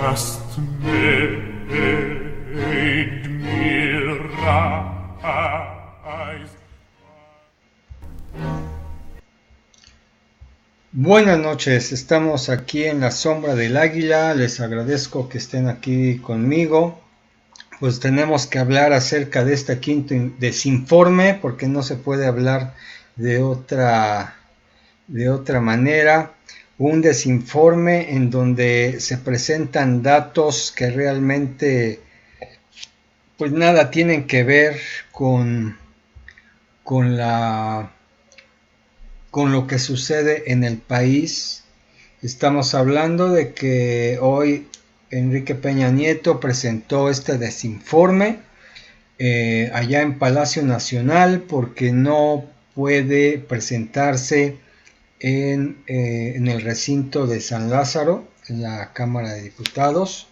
hast made me rise. Buenas noches, estamos aquí en la sombra del águila, les agradezco que estén aquí conmigo. Pues tenemos que hablar acerca de este quinto desinforme, porque no se puede hablar de otra manera. Un desinforme en donde se presentan datos que realmente pues nada tienen que ver con la con lo que sucede en el país. Estamos hablando de que hoy Enrique Peña Nieto presentó este desinforme allá en Palacio Nacional porque no puede presentarse en el recinto de San Lázaro, en la Cámara de Diputados,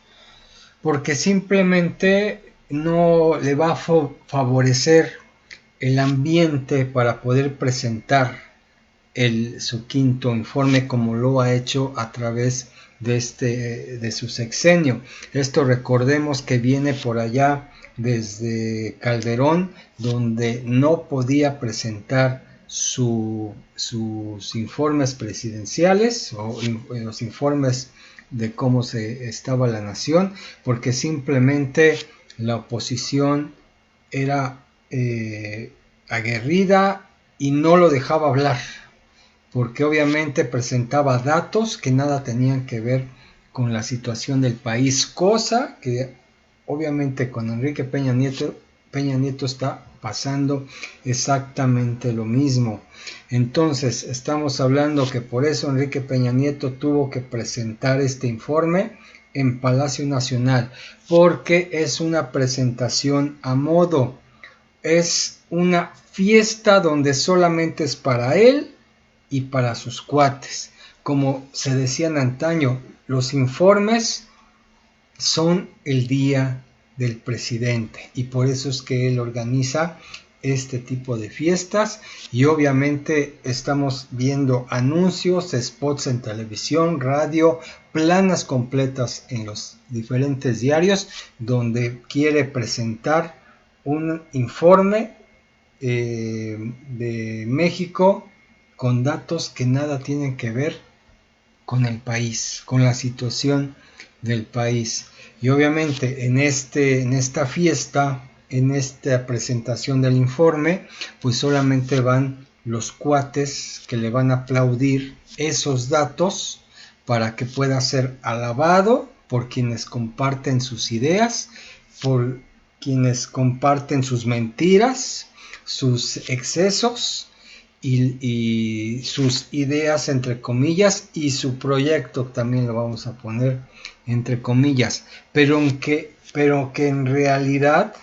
porque simplemente no le va a favorecer el ambiente para poder presentar su quinto informe como lo ha hecho a través de su sexenio. Esto recordemos que viene por allá desde Calderón, donde no podía presentar sus informes presidenciales o los informes de cómo se estaba la nación, porque simplemente la oposición era aguerrida y no lo dejaba hablar, porque obviamente presentaba datos que nada tenían que ver con la situación del país, cosa que obviamente con Enrique Peña Nieto está pasando exactamente lo mismo. Entonces estamos hablando que por eso Enrique Peña Nieto tuvo que presentar este informe en Palacio Nacional, porque es una presentación a modo, es una fiesta donde solamente es para él y para sus cuates. Como se decían antaño, los informes son el día del presidente y por eso es que él organiza este tipo de fiestas, y obviamente estamos viendo anuncios, spots en televisión, radio, planas completas en los diferentes diarios donde quiere presentar un informe de México con datos que nada tienen que ver con el país, con la situación del país. Y obviamente en esta fiesta, en esta presentación del informe, pues solamente van los cuates que le van a aplaudir esos datos para que pueda ser alabado por quienes comparten sus ideas, por quienes comparten sus mentiras, sus excesos y sus ideas entre comillas, y su proyecto también lo vamos a poner entre comillas, pero que en realidad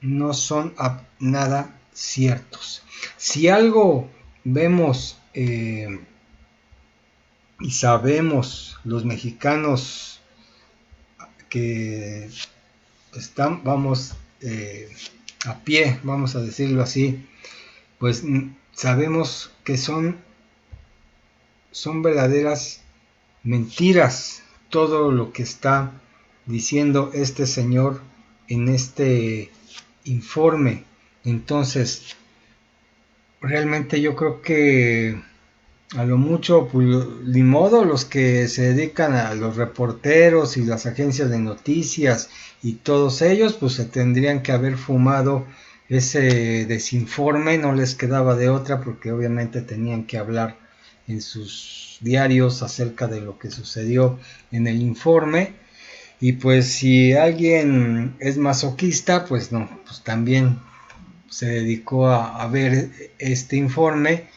no son nada ciertos. Si algo vemos y sabemos los mexicanos que vamos a pie, vamos a decirlo así, pues sabemos que son verdaderas mentiras todo lo que está diciendo este señor en este informe. Entonces, realmente yo creo que a lo mucho, pues, ni modo, los que se dedican a los reporteros y las agencias de noticias y todos ellos, pues se tendrían que haber fumado ese desinforme, no les quedaba de otra, porque obviamente tenían que hablar en sus diarios acerca de lo que sucedió en el informe. Y pues si alguien es masoquista, pues no, pues también se dedicó a ver este informe,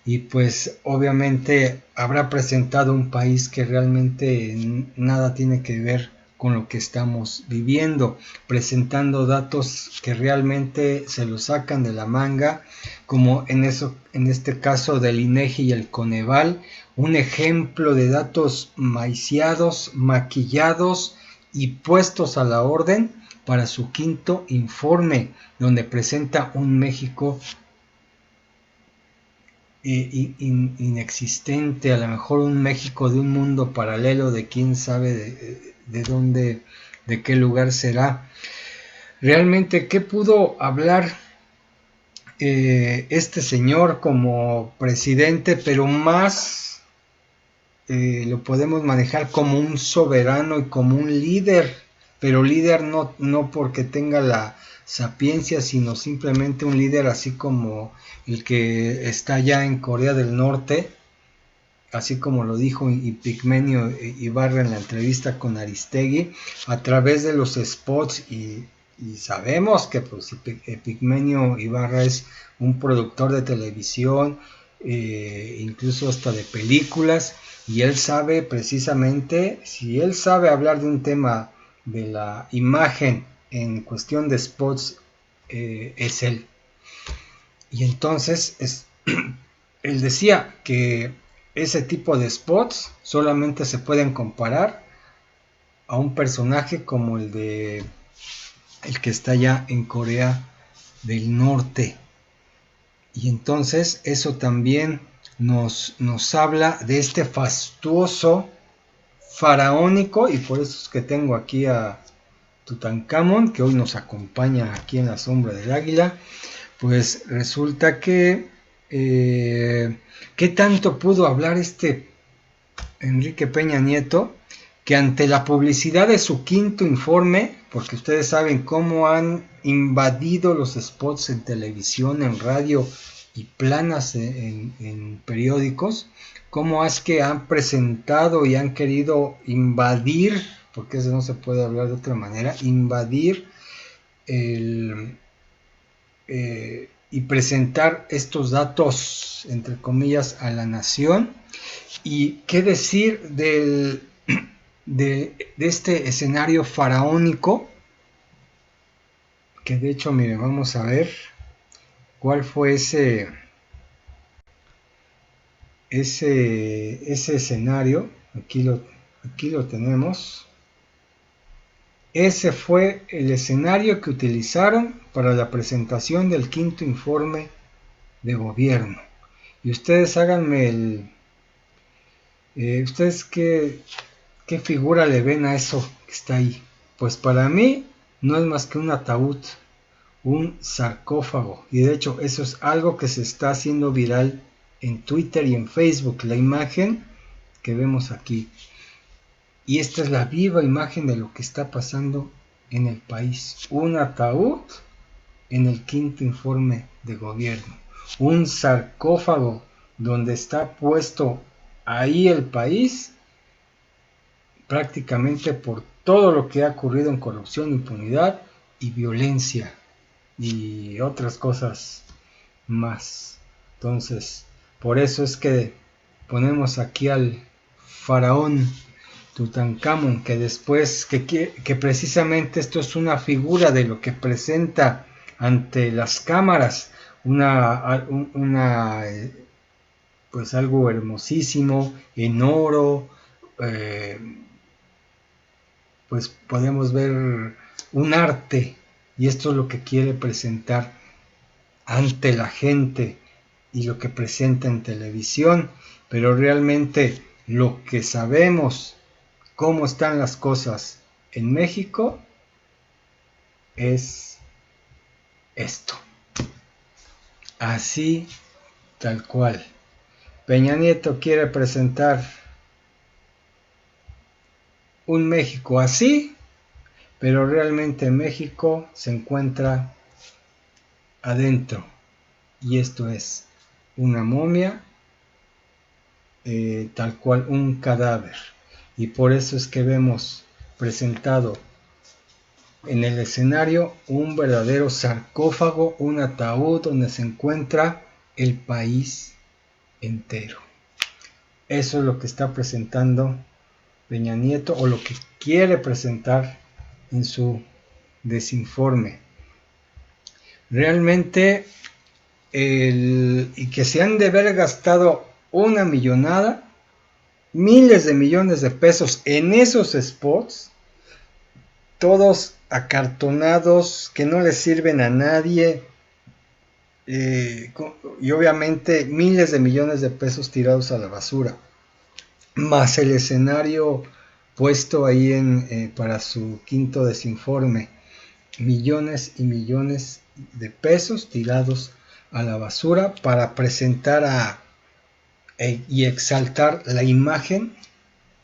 y pues obviamente habrá presentado un país que realmente nada tiene que ver con lo que estamos viviendo, presentando datos que realmente se los sacan de la manga, como en este caso del INEGI y el Coneval, un ejemplo de datos maiciados, maquillados y puestos a la orden para su quinto informe, donde presenta un México inexistente, a lo mejor un México de un mundo paralelo de quién sabe de dónde, de qué lugar será. Realmente, ¿qué pudo hablar este señor como presidente, pero más lo podemos manejar como un soberano y como un líder, pero líder no porque tenga la sapiencia, sino simplemente un líder así como el que está ya en Corea del Norte, así como lo dijo Epigmenio Ibarra en la entrevista con Aristegui, a través de los spots y sabemos que pues, Epigmenio Ibarra es un productor de televisión, incluso hasta de películas, y él sabe precisamente, si él sabe hablar de un tema de la imagen en cuestión de spots, es él. Y entonces él decía que ese tipo de spots solamente se pueden comparar a un personaje como el que está ya en Corea del Norte. Y entonces eso también nos habla de este fastuoso faraónico, y por eso es que tengo aquí a Tutankamón, que hoy nos acompaña aquí en la sombra del águila. Pues resulta que ¿qué tanto pudo hablar este Enrique Peña Nieto? Que ante la publicidad de su quinto informe, porque ustedes saben cómo han invadido los spots en televisión, en radio y planas en periódicos, cómo es que han presentado y han querido invadir, porque eso no se puede hablar de otra manera, invadir el, y presentar estos datos, entre comillas, a la nación. Y qué decir de este escenario faraónico, que de hecho, mire, vamos a ver cuál fue ese escenario. Aquí lo tenemos. Ese fue el escenario que utilizaron para la presentación del quinto informe de gobierno. Y ustedes háganme ¿ustedes qué figura le ven a eso que está ahí? Pues para mí no es más que un ataúd, un sarcófago. Y de hecho eso es algo que se está haciendo viral en Twitter y en Facebook. La imagen que vemos aquí. Y esta es la viva imagen de lo que está pasando en el país. Un ataúd en el quinto informe de gobierno. Un sarcófago donde está puesto ahí el país prácticamente por todo lo que ha ocurrido en corrupción, impunidad y violencia y otras cosas más. Entonces, por eso es que ponemos aquí al faraón Tutankamón, que después, que precisamente esto es una figura de lo que presenta ante las cámaras, pues algo hermosísimo, en oro, pues podemos ver un arte, y esto es lo que quiere presentar ante la gente y lo que presenta en televisión, pero realmente lo que sabemos cómo están las cosas en México es esto, así tal cual. Peña Nieto quiere presentar un México así, pero realmente México se encuentra adentro, y esto es una momia, tal cual un cadáver, y por eso es que vemos presentado en el escenario un verdadero sarcófago, un ataúd donde se encuentra el país entero. Eso es lo que está presentando Peña Nieto, o lo que quiere presentar en su desinforme. Realmente y que se han de haber gastado una millonada, miles de millones de pesos en esos spots, todos acartonados, que no les sirven a nadie, y obviamente miles de millones de pesos tirados a la basura, más el escenario puesto ahí para su quinto desinforme millones y millones de pesos tirados a la basura para presentar y exaltar la imagen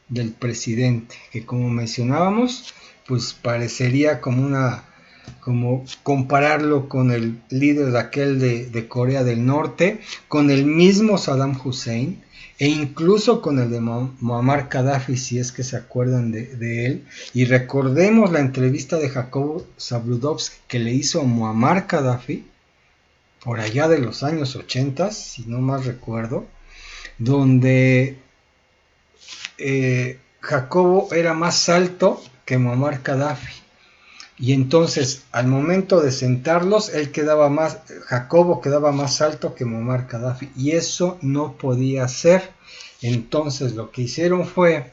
del presidente, que como mencionábamos, pues parecería como compararlo con el líder de aquel de Corea del Norte, con el mismo Saddam Hussein, e incluso con el de Muammar Gaddafi, si es que se acuerdan de él. Y recordemos la entrevista de Jacobo Zabludovsky que le hizo a Muammar Gaddafi por allá de los años 80, si no más recuerdo, donde Jacobo era más alto que Muammar Gaddafi. Y entonces, al momento de sentarlos, Jacobo quedaba más alto que Muammar Gaddafi, y eso no podía ser. Entonces, lo que hicieron fue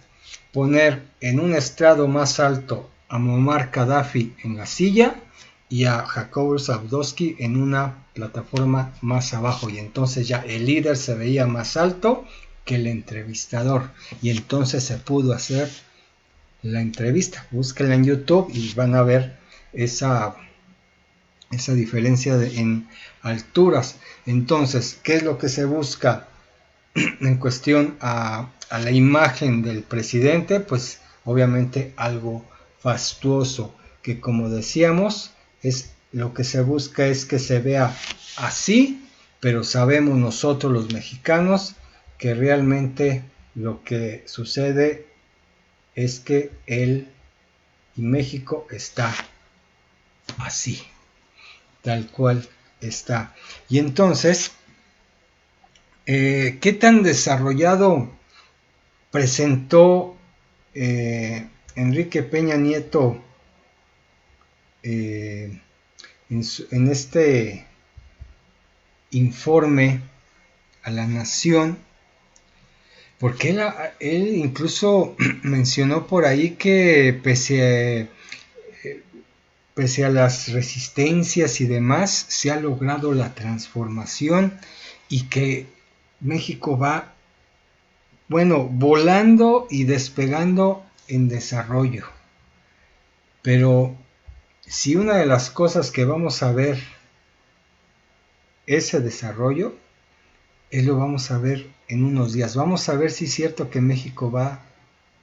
poner en un estrado más alto a Muammar Gaddafi en la silla y a Jacobo Zabludovsky en una plataforma más abajo, y entonces ya el líder se veía más alto que el entrevistador, y entonces se pudo hacer la entrevista. Búsquenla en YouTube y van a ver esa diferencia en alturas. Entonces, ¿qué es lo que se busca en cuestión a la imagen del presidente? Pues obviamente algo fastuoso, que como decíamos, lo que se busca es que se vea así, pero sabemos nosotros los mexicanos que realmente lo que sucede es que él y México está así, tal cual está. Y entonces, ¿qué tan desarrollado presentó Enrique Peña Nieto en este informe a la nación? Porque él incluso mencionó por ahí que pese a las resistencias y demás, se ha logrado la transformación y que México va, bueno, volando y despegando en desarrollo. Pero si una de las cosas que vamos a ver ese desarrollo, lo vamos a ver en unos días. Vamos a ver si es cierto que México va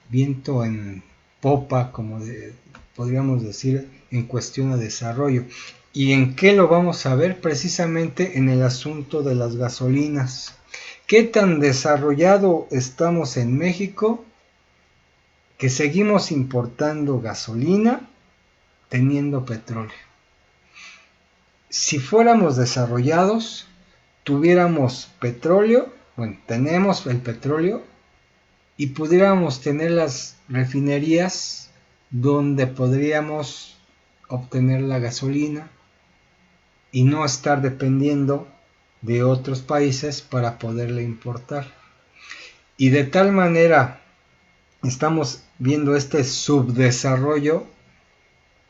viento en popa, como podríamos decir, en cuestión de desarrollo. ¿Y en qué lo vamos a ver? Precisamente en el asunto de las gasolinas. ¿Qué tan desarrollado estamos en México que seguimos importando gasolina teniendo petróleo? Si fuéramos desarrollados, tuviéramos petróleo, bueno, tenemos el petróleo, y pudiéramos tener las refinerías donde podríamos obtener la gasolina y no estar dependiendo de otros países para poderla importar. Y de tal manera estamos viendo este subdesarrollo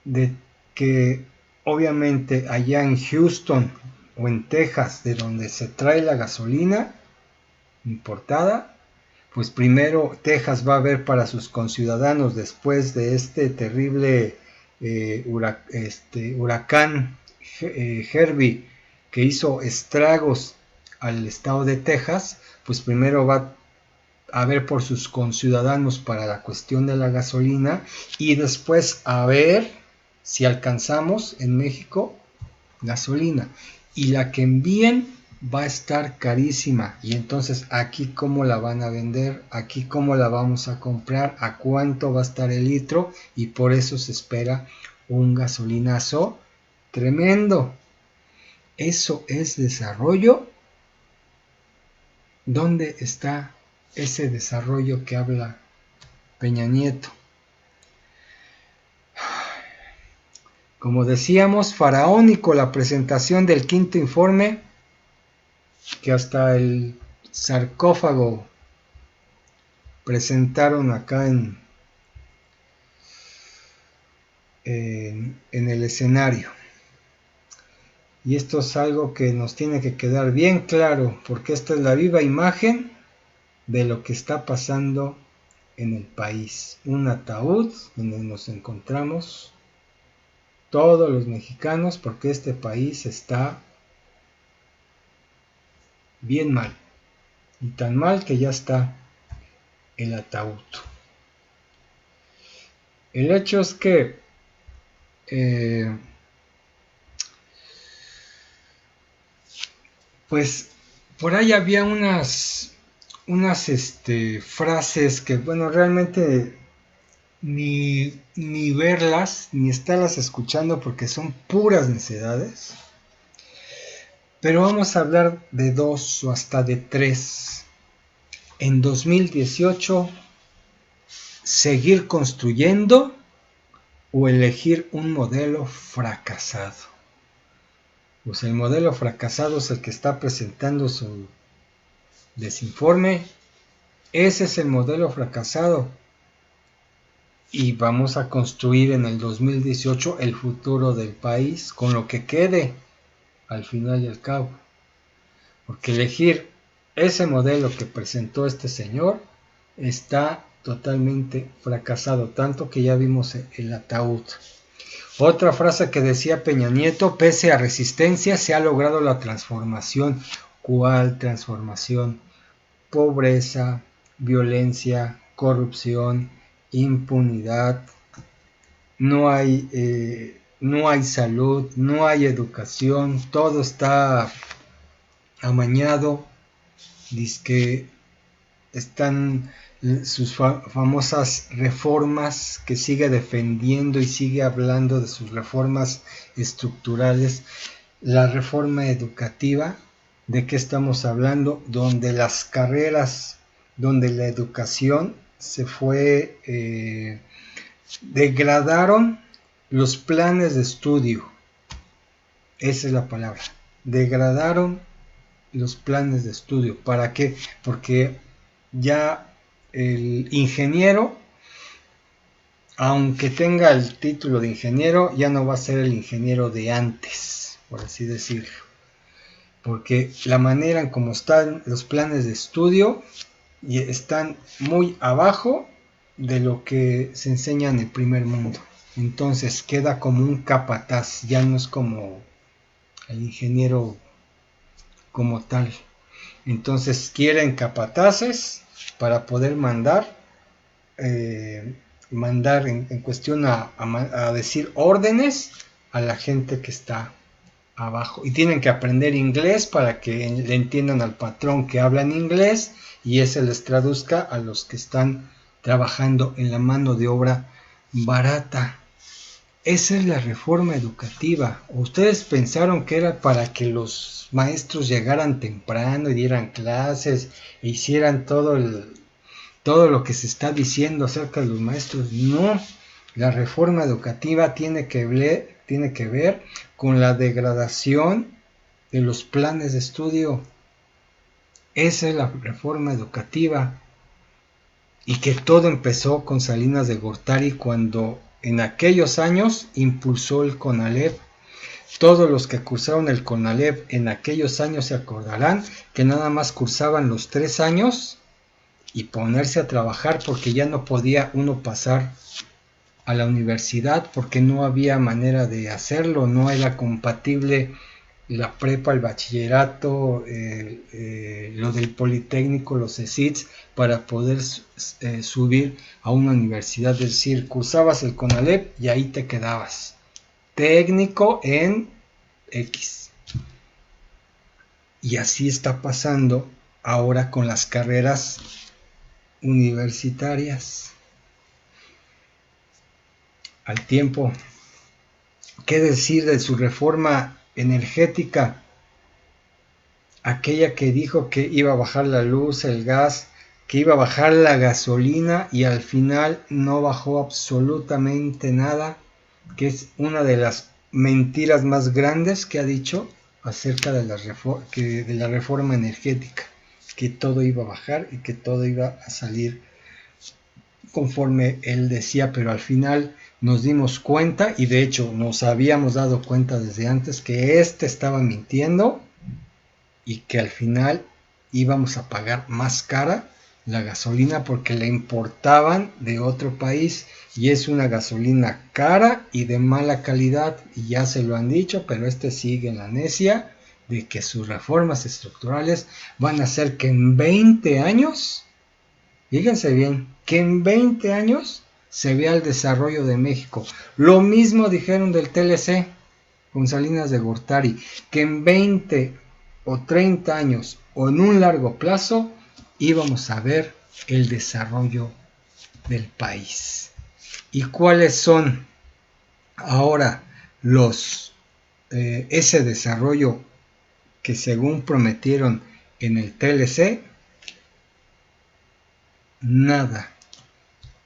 de que obviamente allá en Houston o en Texas, de donde se trae la gasolina importada, pues primero Texas va a ver para sus conciudadanos, después de este terrible huracán Herbie, que hizo estragos al estado de Texas, pues primero va a ver por sus conciudadanos para la cuestión de la gasolina, y después a ver si alcanzamos en México gasolina, y la que envíen va a estar carísima. Y entonces aquí cómo la van a vender, aquí cómo la vamos a comprar, a cuánto va a estar el litro, y por eso se espera un gasolinazo tremendo. ¿Eso es desarrollo? ¿Dónde está ese desarrollo que habla Peña Nieto? Como decíamos, faraónico la presentación del quinto informe, que hasta el sarcófago presentaron acá en el escenario. Y esto es algo que nos tiene que quedar bien claro, porque esta es la viva imagen de lo que está pasando en el país, un ataúd donde nos encontramos todos los mexicanos, porque este país está bien mal, y tan mal que ya está el ataúd. El hecho es que pues por ahí había unas frases que, bueno, realmente ni verlas ni estarlas escuchando porque son puras necedades, pero vamos a hablar de 2 o hasta de 3. En 2018, seguir construyendo o elegir un modelo fracasado. Pues el modelo fracasado es el que está presentando su desinforme. Ese es el modelo fracasado. Y vamos a construir en el 2018 el futuro del país con lo que quede al final y al cabo. Porque elegir ese modelo que presentó este señor está totalmente fracasado, tanto que ya vimos el ataúd. Otra frase que decía Peña Nieto: pese a resistencia se ha logrado la transformación. ¿Cuál transformación? Pobreza, violencia, corrupción, impunidad, no hay salud, no hay educación, todo está amañado. Dice que están sus famosas reformas, que sigue defendiendo y sigue hablando de sus reformas estructurales. La reforma educativa, ¿de qué estamos hablando? Donde las carreras, donde la educación se fue, degradaron los planes de estudio. Esa es la palabra. Degradaron los planes de estudio. ¿Para qué? Porque ya el ingeniero, aunque tenga el título de ingeniero, ya no va a ser el ingeniero de antes, por así decirlo. Porque la manera en cómo están los planes de estudio están muy abajo de lo que se enseña en el primer mundo. Entonces queda como un capataz, ya no es como el ingeniero como tal. Entonces quieren capataces para poder mandar en cuestión a decir órdenes a la gente que está abajo, y tienen que aprender inglés para que le entiendan al patrón que habla en inglés y ese les traduzca a los que están trabajando en la mano de obra barata. Esa es la reforma educativa. ¿Ustedes pensaron que era para que los maestros llegaran temprano y dieran clases e hicieran todo lo que se está diciendo acerca de los maestros? No, la reforma educativa tiene que ver con la degradación de los planes de estudio. Esa es la reforma educativa. Y que todo empezó con Salinas de Gortari, cuando en aquellos años impulsó el CONALEP. Todos los que cursaron el CONALEP en aquellos años se acordarán que nada más cursaban los 3 años y ponerse a trabajar, porque ya no podía uno pasar a la universidad porque no había manera de hacerlo, no era compatible la prepa, el bachillerato, lo del politécnico, los CECITS, para poder subir a una universidad. Es decir, cursabas el CONALEP y ahí te quedabas, técnico en X. Y así está pasando ahora con las carreras universitarias. Al tiempo, ¿qué decir de su reforma energética? Aquella que dijo que iba a bajar la luz, el gas, que iba a bajar la gasolina, y al final no bajó absolutamente nada, que es una de las mentiras más grandes que ha dicho acerca de la reforma energética, que todo iba a bajar y que todo iba a salir conforme él decía, pero al final nos dimos cuenta, y de hecho nos habíamos dado cuenta desde antes, que estaba mintiendo y que al final íbamos a pagar más cara la gasolina porque la importaban de otro país y es una gasolina cara y de mala calidad, y ya se lo han dicho, pero sigue en la necia de que sus reformas estructurales van a hacer que en 20 años, fíjense bien, que en 20 años se vea el desarrollo de México. Lo mismo dijeron del TLC con Salinas de Gortari, que en 20 o 30 años o en un largo plazo íbamos a ver el desarrollo del país. ¿Y cuáles son ahora ese desarrollo que según prometieron en el TLC? Nada.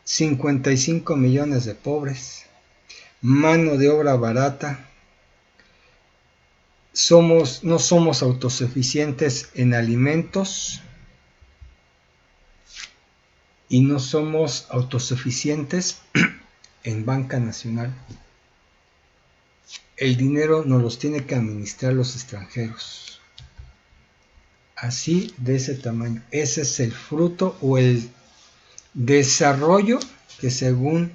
55 millones de pobres, mano de obra barata, no somos autosuficientes en alimentos y no somos autosuficientes en banca nacional. El dinero nos los tiene que administrar los extranjeros. Así, de ese tamaño. Ese es el fruto o el desarrollo que según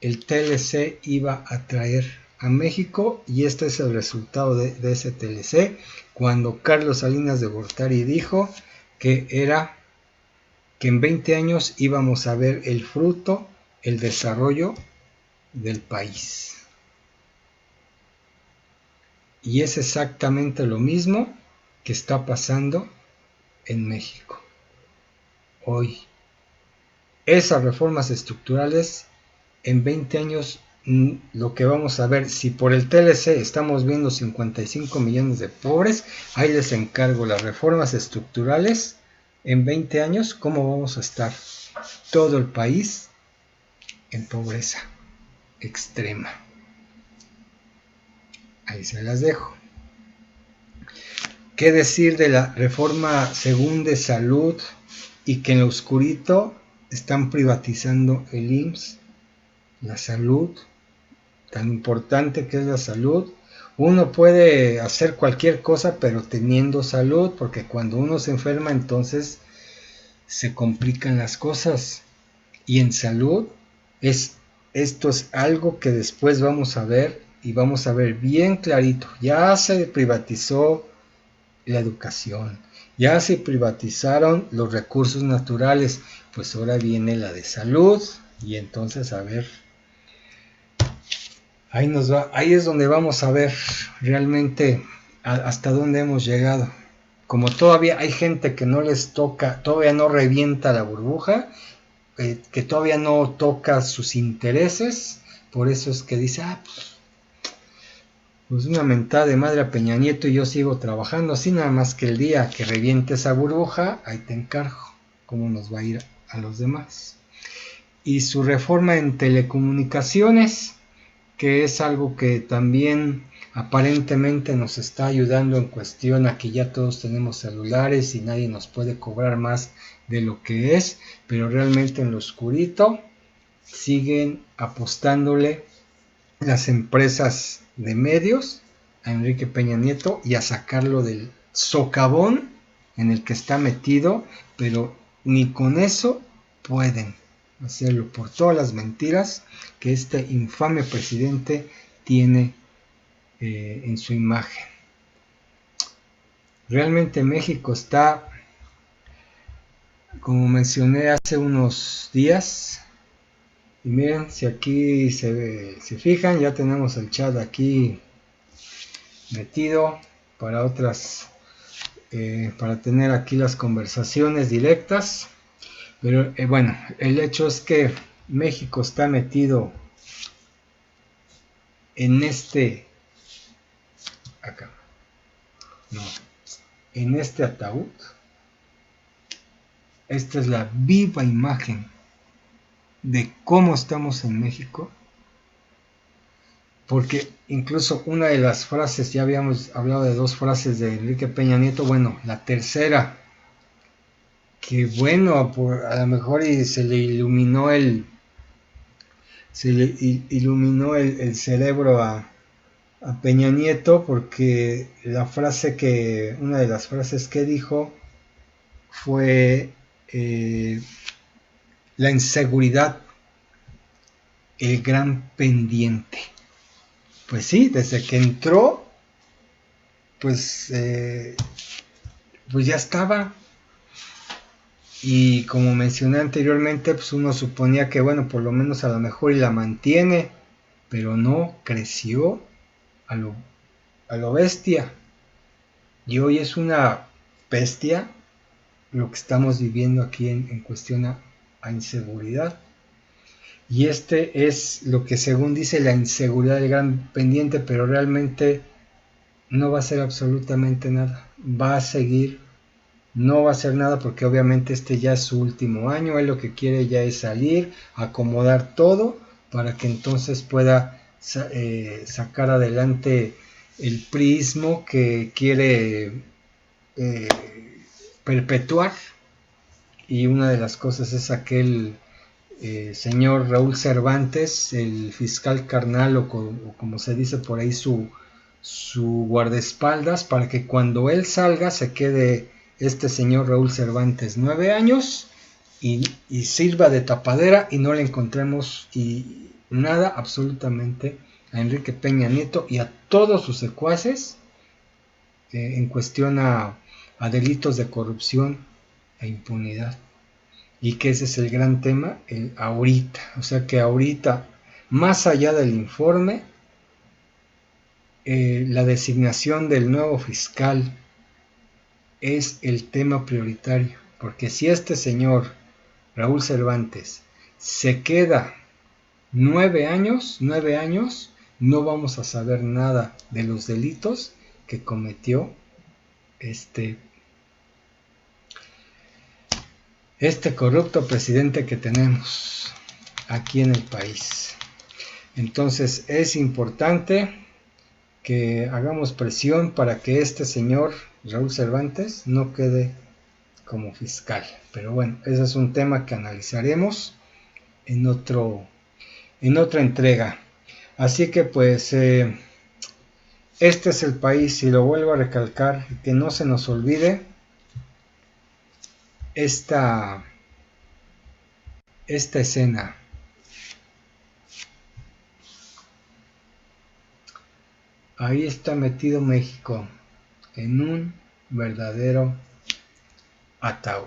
el TLC iba a traer a México, y este es el resultado de ese TLC, cuando Carlos Salinas de Gortari dijo que en 20 años íbamos a ver el fruto, el desarrollo del país. Y es exactamente lo mismo que está pasando en México hoy. Esas reformas estructurales en 20 años, lo que vamos a ver, si por el TLC estamos viendo 55 millones de pobres, ahí les encargo las reformas estructurales en 20 años, cómo vamos a estar todo el país en pobreza extrema. Ahí se las dejo. ¿Qué decir de la reforma según de salud y que en lo oscurito están privatizando el IMSS, la salud, tan importante que es la salud? Uno puede hacer cualquier cosa, pero teniendo salud, porque cuando uno se enferma, entonces se complican las cosas. Y en salud, esto es algo que después vamos a ver, y vamos a ver bien clarito. Ya se privatizó la educación, ya se privatizaron los recursos naturales, pues ahora viene la de salud, y entonces a ver, ahí es donde vamos a ver realmente hasta dónde hemos llegado. Como todavía hay gente que no les toca, todavía no revienta la burbuja, que todavía no toca sus intereses, por eso es que dice, pues una mentada de madre a Peña Nieto y yo sigo trabajando así, nada más que el día que reviente esa burbuja, ahí te encargo cómo nos va a ir a los demás. Y su reforma en telecomunicaciones, que es algo que también aparentemente nos está ayudando en cuestión a que ya todos tenemos celulares y nadie nos puede cobrar más de lo que es, pero realmente en lo oscurito siguen apostándole las empresas de medios a Enrique Peña Nieto y a sacarlo del socavón en el que está metido, pero ni con eso pueden hacerlo por todas las mentiras que este infame presidente tiene en su imagen. Realmente México está, como mencioné hace unos días, y miren, si aquí se fijan, ya tenemos el chat aquí metido para otras, para tener aquí las conversaciones directas. Pero bueno, el hecho es que México está metido en en este ataúd. Esta es la viva imagen de cómo estamos en México, porque incluso una de las frases, ya habíamos hablado de dos frases de Enrique Peña Nieto, bueno, la tercera, que bueno, a lo mejor se le iluminó el cerebro a Peña Nieto, porque una de las frases que dijo fue eh, la inseguridad, el gran pendiente. Pues sí, desde que entró, pues, pues ya estaba. Y como mencioné anteriormente, pues uno suponía que, bueno, por lo menos a lo mejor y la mantiene, pero no, creció a lo bestia. Y hoy es una bestia lo que estamos viviendo aquí en cuestión a inseguridad. Y este es lo que según dice la inseguridad del gran pendiente, pero realmente no va a ser absolutamente nada. Va a seguir, no va a hacer nada porque obviamente este ya es su último año. Él lo que quiere ya es salir, acomodar todo para que entonces pueda sacar adelante el prismo que quiere eh, perpetuar. Y una de las cosas es aquel señor Raúl Cervantes, el fiscal carnal o como se dice por ahí su guardaespaldas, para que cuando él salga se quede este señor Raúl Cervantes 9 años y sirva de tapadera y no le encontremos y nada absolutamente a Enrique Peña Nieto y a todos sus secuaces en cuestión a delitos de corrupción e impunidad. Y que ese es el gran tema ahorita. O sea que ahorita, más allá del informe, la designación del nuevo fiscal es el tema prioritario. Porque si este señor, Raúl Cervantes, se queda 9 años, no vamos a saber nada de los delitos que cometió este corrupto presidente que tenemos aquí en el país. Entonces es importante que hagamos presión para que este señor Raúl Cervantes no quede como fiscal. Pero bueno, ese es un tema que analizaremos en otra entrega. Así que pues este es el país, y lo vuelvo a recalcar, que no se nos olvide esta escena. Ahí está metido México en un verdadero ataúd.